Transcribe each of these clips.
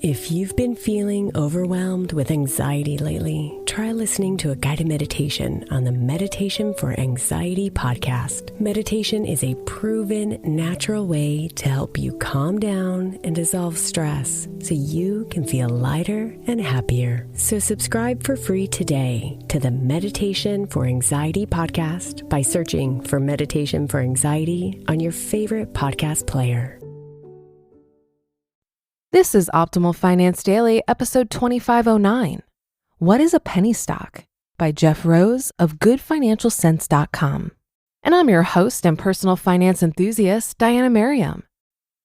If you've been feeling overwhelmed with anxiety lately, try listening to a guided meditation on the Meditation for Anxiety podcast. Meditation is a proven, natural way to help you calm down and dissolve stress so you can feel lighter and happier. So subscribe for free today to the Meditation for Anxiety podcast by searching for Meditation for Anxiety on your favorite podcast player. This is Optimal Finance Daily, episode 2509. What is a penny stock? By Jeff Rose of GoodFinancialSense.com. And I'm your host and personal finance enthusiast, Diana Merriam.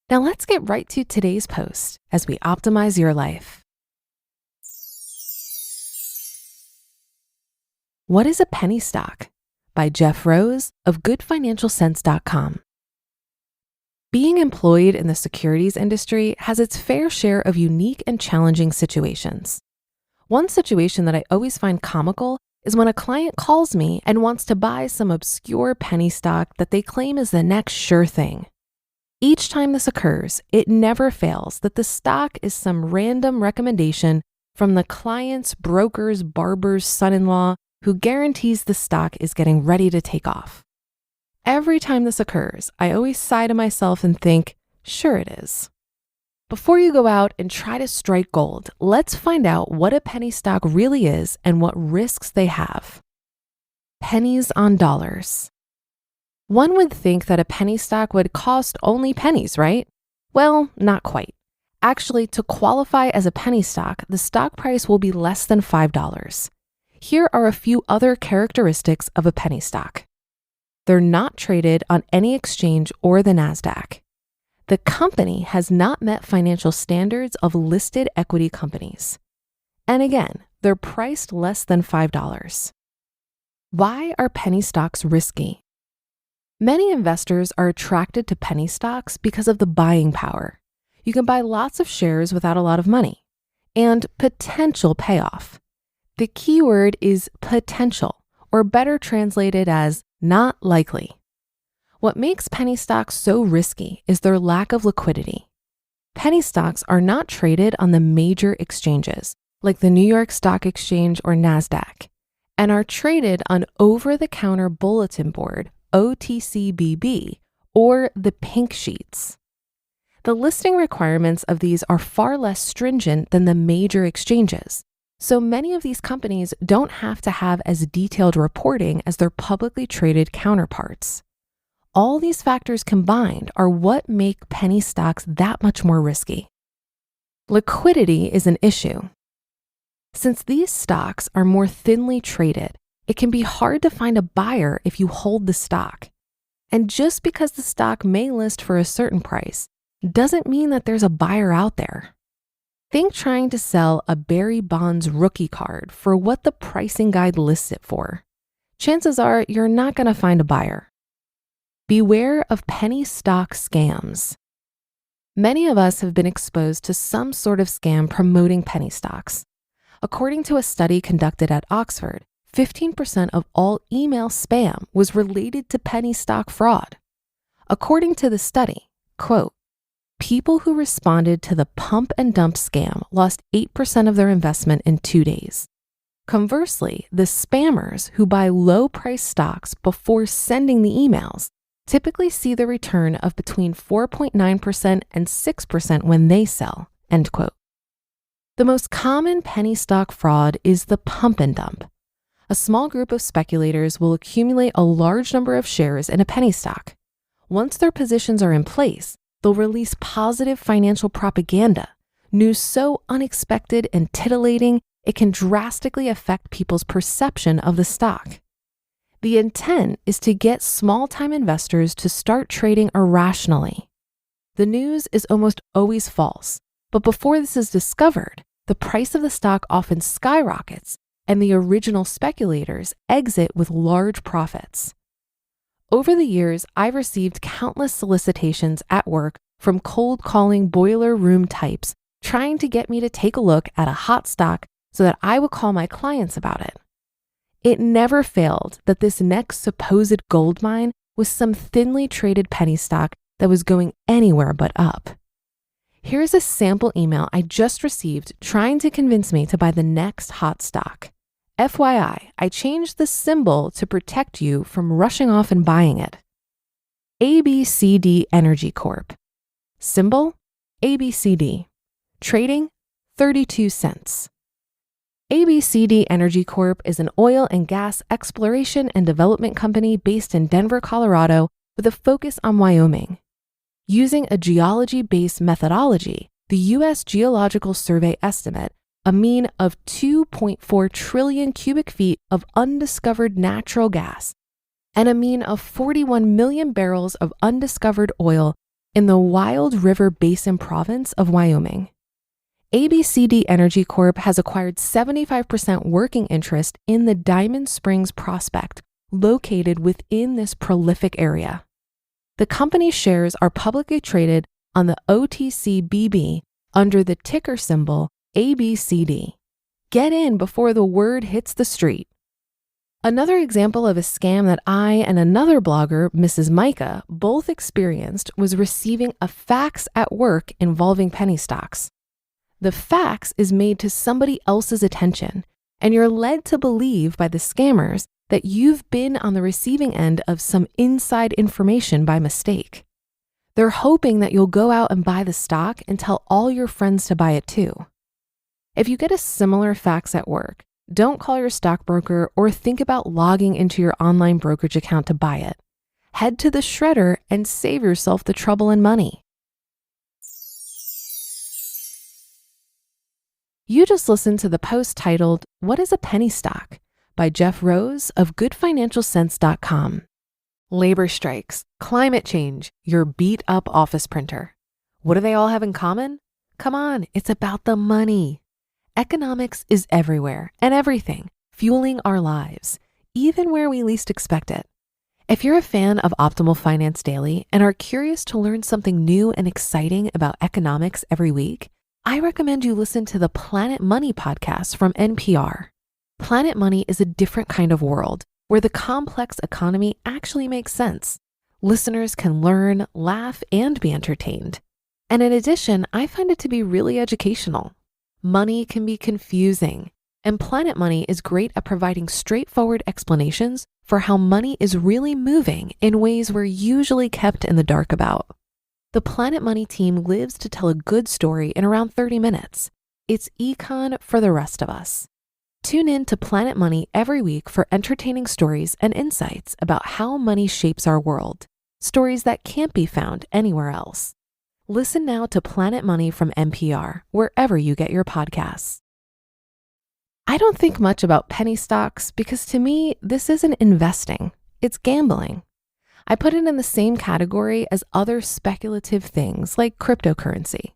Now let's get right to today's post as we optimize your life. What is a penny stock? By Jeff Rose of GoodFinancialSense.com. Being employed in the securities industry has its fair share of unique and challenging situations. One situation that I always find comical is when a client calls me and wants to buy some obscure penny stock that they claim is the next sure thing. Each time this occurs, it never fails that the stock is some random recommendation from the client's broker's barber's son-in-law who guarantees the stock is getting ready to take off. Every time this occurs, I always sigh to myself and think, sure it is. Before you go out and try to strike gold, let's find out what a penny stock really is and what risks they have. Pennies on dollars. One would think that a penny stock would cost only pennies, right? Well, not quite. Actually, to qualify as a penny stock, the stock price will be less than $5. Here are a few other characteristics of a penny stock. They're not traded on any exchange or the NASDAQ. The company has not met financial standards of listed equity companies. And again, they're priced less than $5. Why are penny stocks risky? Many investors are attracted to penny stocks because of the buying power. You can buy lots of shares without a lot of money and potential payoff. The key word is potential, or better translated as not likely. What makes penny stocks so risky is their lack of liquidity. Penny stocks are not traded on the major exchanges, like the New York Stock Exchange or NASDAQ, and are traded on over-the-counter bulletin board, OTCBB, or the pink sheets. The listing requirements of these are far less stringent than the major exchanges. So many of these companies don't have to have as detailed reporting as their publicly traded counterparts. All these factors combined are what make penny stocks that much more risky. Liquidity is an issue. Since these stocks are more thinly traded, it can be hard to find a buyer if you hold the stock. And just because the stock may list for a certain price doesn't mean that there's a buyer out there. Think trying to sell a Barry Bonds rookie card for what the pricing guide lists it for. Chances are you're not going to find a buyer. Beware of penny stock scams. Many of us have been exposed to some sort of scam promoting penny stocks. According to a study conducted at Oxford, 15% of all email spam was related to penny stock fraud. According to the study, quote, people who responded to the pump and dump scam lost 8% of their investment in 2 days. Conversely, the spammers who buy low-priced stocks before sending the emails typically see the return of between 4.9% and 6% when they sell, end quote. The most common penny stock fraud is the pump and dump. A small group of speculators will accumulate a large number of shares in a penny stock. Once their positions are in place, they'll release positive financial propaganda, news so unexpected and titillating it can drastically affect people's perception of the stock. The intent is to get small-time investors to start trading irrationally. The news is almost always false, but before this is discovered, the price of the stock often skyrockets and the original speculators exit with large profits. Over the years, I've received countless solicitations at work from cold calling boiler room types trying to get me to take a look at a hot stock so that I would call my clients about it. It never failed that this next supposed gold mine was some thinly traded penny stock that was going anywhere but up. Here's a sample email I just received trying to convince me to buy the next hot stock. FYI, I changed the symbol to protect you from rushing off and buying it. ABCD Energy Corp. Symbol, ABCD. Trading, 32 cents. ABCD Energy Corp is an oil and gas exploration and development company based in Denver, Colorado, with a focus on Wyoming. Using a geology-based methodology, the U.S. Geological Survey estimate a mean of 2.4 trillion cubic feet of undiscovered natural gas and a mean of 41 million barrels of undiscovered oil in the Wild River Basin province of Wyoming. ABCD Energy Corp has acquired 75% working interest in the Diamond Springs prospect located within this prolific area. The company's shares are publicly traded on the OTCBB under the ticker symbol ABCD. Get in before the word hits the street. Another example of a scam that I and another blogger, Mrs. Micah, both experienced was receiving a fax at work involving penny stocks. The fax is made to somebody else's attention, and you're led to believe by the scammers that you've been on the receiving end of some inside information by mistake. They're hoping that you'll go out and buy the stock and tell all your friends to buy it too. If you get a similar fax at work, don't call your stockbroker or think about logging into your online brokerage account to buy it. Head to the shredder and save yourself the trouble and money. You just listened to the post titled, "What is a Penny Stock?" by Jeff Rose of GoodFinancialSense.com. Labor strikes, climate change, your beat up office printer. What do they all have in common? Come on, it's about the money. Economics is everywhere and everything, fueling our lives, even where we least expect it. If you're a fan of Optimal Finance Daily and are curious to learn something new and exciting about economics every week, I recommend you listen to the Planet Money podcast from NPR. Planet Money is a different kind of world where the complex economy actually makes sense. Listeners can learn, laugh, and be entertained. And in addition, I find it to be really educational. Money can be confusing, and Planet Money is great at providing straightforward explanations for how money is really moving in ways we're usually kept in the dark about. The Planet Money team lives to tell a good story in around 30 minutes. It's econ for the rest of us. Tune in to Planet Money every week for entertaining stories and insights about how money shapes our world, stories that can't be found anywhere else. Listen now to Planet Money from NPR, wherever you get your podcasts. I don't think much about penny stocks because to me, this isn't investing, it's gambling. I put it in the same category as other speculative things like cryptocurrency.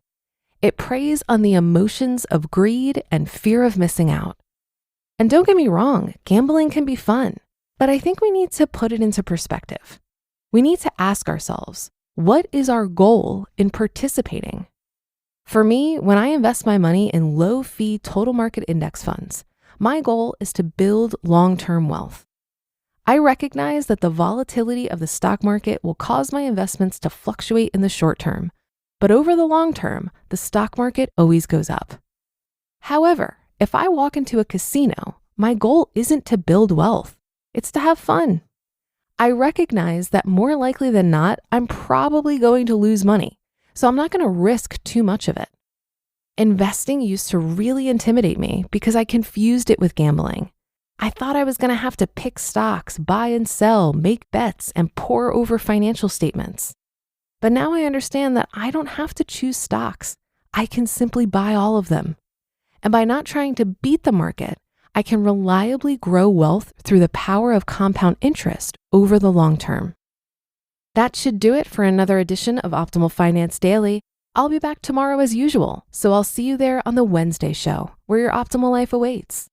It preys on the emotions of greed and fear of missing out. And don't get me wrong, gambling can be fun, but I think we need to put it into perspective. We need to ask ourselves, what is our goal in participating? For me, when I invest my money in low-fee total market index funds, my goal is to build long-term wealth. I recognize that the volatility of the stock market will cause my investments to fluctuate in the short term, but over the long term, the stock market always goes up. However, if I walk into a casino, my goal isn't to build wealth, it's to have fun. I recognize that more likely than not, I'm probably going to lose money, so I'm not going to risk too much of it. Investing used to really intimidate me because I confused it with gambling. I thought I was going to have to pick stocks, buy and sell, make bets, and pore over financial statements. But now I understand that I don't have to choose stocks. I can simply buy all of them. And by not trying to beat the market, I can reliably grow wealth through the power of compound interest over the long term. That should do it for another edition of Optimal Finance Daily. I'll be back tomorrow as usual, so I'll see you there on the Wednesday show, where your optimal life awaits.